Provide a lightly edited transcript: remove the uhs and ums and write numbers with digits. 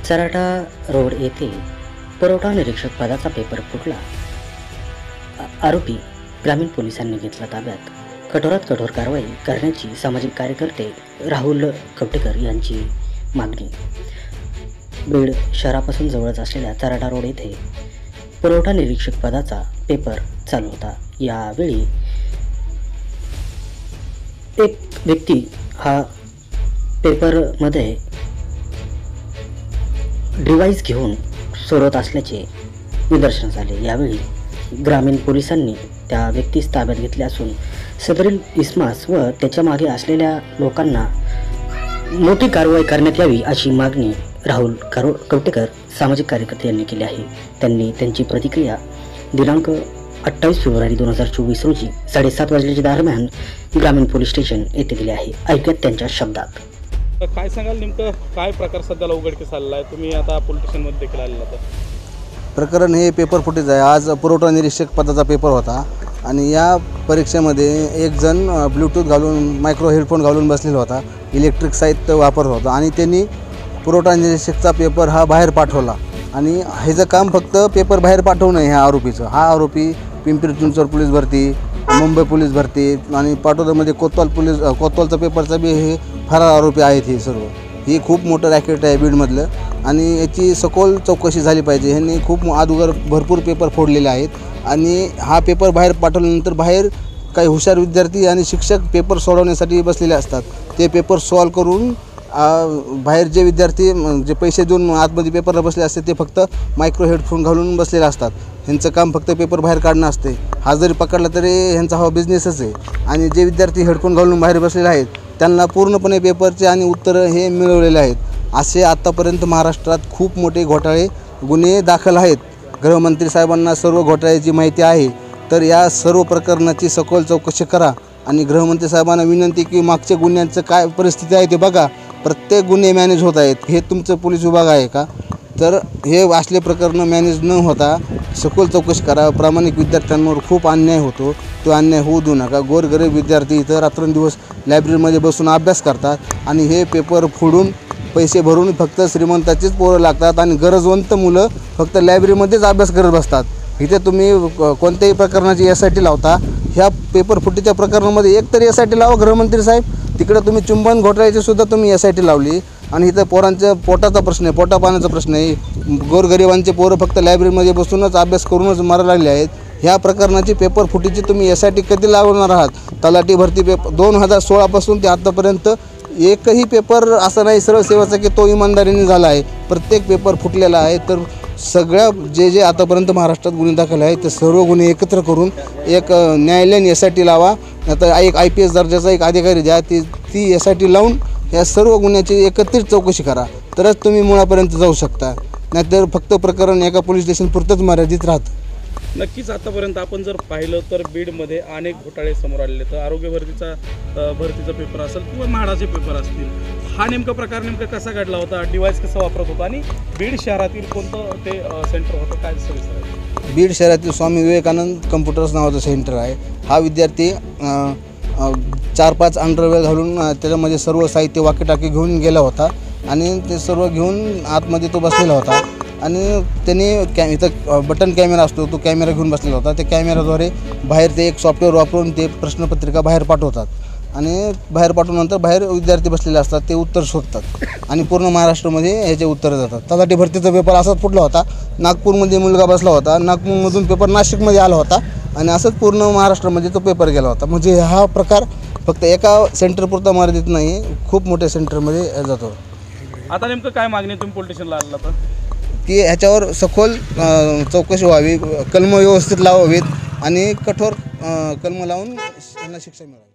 चराटा road येथे पुरवठा निरीक्षक पदाचा पेपर फुटला। आरोपी ग्रामीण पोलिसांनी घेतला ताब्यात। कठोरात कठोर कारवाई करण्याची सामाजिक कार्यकर्ते राहुल कवटेकर यांची मागणी। बीड शहरापासून जवळच असलेल्या चराटा रोड येथे पुरवठा निरीक्षक पदाचा पेपर चालू होता। यावेळी एक व्यक्ती हा पेपरमध्ये डिव्हाइस घेऊन सोडत असल्याचे निदर्शनास आले। यावेळी ग्रामीण पोलिसांनी त्या व्यक्तीस ताब्यात घेतले असून सदरील इसमास व त्याच्या मागे असलेल्या लोकांना मोठी कारवाई करण्यात यावी अशी मागणी राहुल कवटेकर सामाजिक कार्यकर्ते यांनी केली आहे। त्यांनी त्यांची प्रतिक्रिया दिनांक 28 फेब्रुवारी 2024 रोजी 7:30 वाजल्याच्या दरम्यान ग्रामीण पोलीस स्टेशन येथे दिली आहे। ऐकूयात त्यांच्या शब्दात। काय सांगाल, नेमकं काय प्रकार सध्याला उघडकीस आलेला आहे? तुम्ही आता पोलीस स्टेशनमध्ये देखील आलेला तर प्रकरण हे पेपर फुटेज आहे। आज पुरवठा निरीक्षक पदाचा पेपर होता आणि या परीक्षेमध्ये एक जण ब्लूटूथ घालून मायक्रो हेडफोन घालून बसलेला होता, इलेक्ट्रिक साहित्य वापरत होता आणि त्यांनी पुरवठा निरीक्षकचा पेपर हा बाहेर पाठवला आणि ह्याचं काम फक्त पेपर बाहेर पाठवणं आहे ह्या आरोपीचं। हा आरोपी पिंपरी चिंचवड पोलीस भरती, मुंबई पोलीस भरती आणि पाटोद्यामध्ये कोतवालचा पेपरचा बी हे फरार आरोपी आहेत। हे सर्व ही खूप मोठं रॅकेट आहे बीडमधलं आणि याची सखोल चौकशी झाली पाहिजे। ह्यांनी खूप अगोदर भरपूर पेपर फोडलेले आहेत आणि हा पेपर बाहेर पाठवल्यानंतर बाहेर काही हुशार विद्यार्थी आणि शिक्षक पेपर सोडवण्यासाठी बसलेले असतात। ते पेपर सॉल्व करून बाहेर जे विद्यार्थी जे पैसे देऊन आतमध्ये पेपरला बसले असते ते फक्त मायक्रो हेडफोन घालून बसलेले असतात। ह्यांचं काम फक्त पेपर बाहेर काढणं असते। हा जरी पकडला तरी ह्यांचा हा बिझनेसच आहे आणि जे विद्यार्थी हेडफोन घालून बाहेर बसलेले आहेत त्यांना पूर्णपणे पेपरचे आणि उत्तरं हे मिळवलेले आहेत। असे आत्तापर्यंत महाराष्ट्रात खूप मोठे घोटाळे गुन्हे दाखल आहेत। गृहमंत्री साहेबांना सर्व घोटाळ्याची माहिती आहे, तर या सर्व प्रकरणाची सखोल चौकशी करा आणि गृहमंत्री साहेबांना विनंती की मागच्या गुन्ह्यांचं काय परिस्थिती आहे ते बघा। प्रत्येक गुन्हे मॅनेज होत आहेत। हे तुमचं पोलीस विभाग आहे का? तर हे असले प्रकरणं मॅनेज न होता सखोल चौकशी करा। प्रामाणिक विद्यार्थ्यांवर खूप अन्याय होतो, तो अन्याय होऊ देऊ नका। गोरगरीब विद्यार्थी इथं रात्रंदिवस लायब्ररीमध्ये बसून अभ्यास करतात आणि हे पेपर फोडून पैसे भरून फक्त श्रीमंताचीच पोरं लागतात आणि गरजवंत मुलं फक्त लायब्ररीमध्येच अभ्यास करत बसतात। इथे तुम्ही कोणत्याही प्रकरणाची SIT लावता, ह्या पेपर फुटीच्या प्रकरणामध्ये एकतरी SIT लावा गृहमंत्री साहेब। तिकडं तुम्ही चुंबन घोटाळ्याची सुद्धा तुम्ही SIT लावली आणि इथं पोरांच्या पोटाचा प्रश्न आहे, पोटापाण्याचा प्रश्न आहे। गोरगरिबांचे पोरं फक्त लायब्ररीमध्ये बसूनच अभ्यास करूनच मारायला लागले आहेत। ह्या प्रकरणाची पेपर फुटीची तुम्ही SIT कधी लावणार आहात? तलाठी भरती पेपर 2016 पासून ते आत्तापर्यंत एकही पेपर असा नाही सरळ सेवाचा की तो इमानदारीने झाला आहे। प्रत्येक पेपर फुटलेला आहे। तर सगळ्या जे आतापर्यंत महाराष्ट्रात गुन्हे दाखल आहेत ते सर्व गुन्हे एकत्र करून एक न्यायालयीन SIT लावा, आता एक IPS दर्जाचा एक अधिकारी द्या, ती SIT लावून या सर्व गुन्ह्याची एकत्रित चौकशी करा, तरच तुम्ही मुळापर्यंत जाऊ शकता। नाहीतर फक्त प्रकरण एका पोलीस स्टेशनपुरतंच मर्यादित राहतं। नक्कीच आतापर्यंत आपण जर पाहिलं तर बीडमध्ये अनेक घोटाळे समोर आलेले। तर आरोग्य भरतीचा पेपर असेल किंवा म्हाडाचे पेपर असतील, हा नेमका प्रकार नेमका कसा घडला होता? डिव्हाइस कसा वापरत होता आणि बीड शहरातील कोणतं ते सेंटर होतं, काय सविस्तर? बीड शहरातील स्वामी विवेकानंद कम्प्युटर्स नावाचं सेंटर आहे। हा विद्यार्थी 4-5 अंडरवेअर घालून त्याच्यामध्ये सर्व साहित्य वाकीटाकी घेऊन गेला होता आणि ते सर्व घेऊन आतमध्ये तो बसलेला होता आणि त्याने इथं बटन कॅमेरा असतो, तो कॅमेरा घेऊन बसलेला होता। त्या कॅमेराद्वारे बाहेर ते एक सॉफ्टवेअर वापरून ते प्रश्नपत्रिका बाहेर पाठवतात आणि बाहेर पाठवल्यानंतर बाहेर विद्यार्थी बसलेले असतात, ते उत्तर शोधतात आणि पूर्ण महाराष्ट्रामध्ये ह्याचे उत्तरं जातात। तलाठी भरतीचा पेपर असाच फुटला होता। नागपूरमध्ये मुलगा बसला होता, नागपूरमधून पेपर नाशिकमध्ये आला होता आणि असंच पूर्ण महाराष्ट्रामध्ये तो पेपर गेला होता। म्हणजे हा प्रकार फक्त एका सेंटरपुरता मर्यादित नाही, खूप मोठ्या सेंटरमध्ये जातो। आता नेमकं काय मागणी तुम्ही पोलीस स्टेशनला आला तर? की ह्याच्यावर सखोल चौकशी व्हावी, कलम व्यवस्थित लावावीत आणि कठोर कलम लावून त्यांना शिक्षा मिळावी।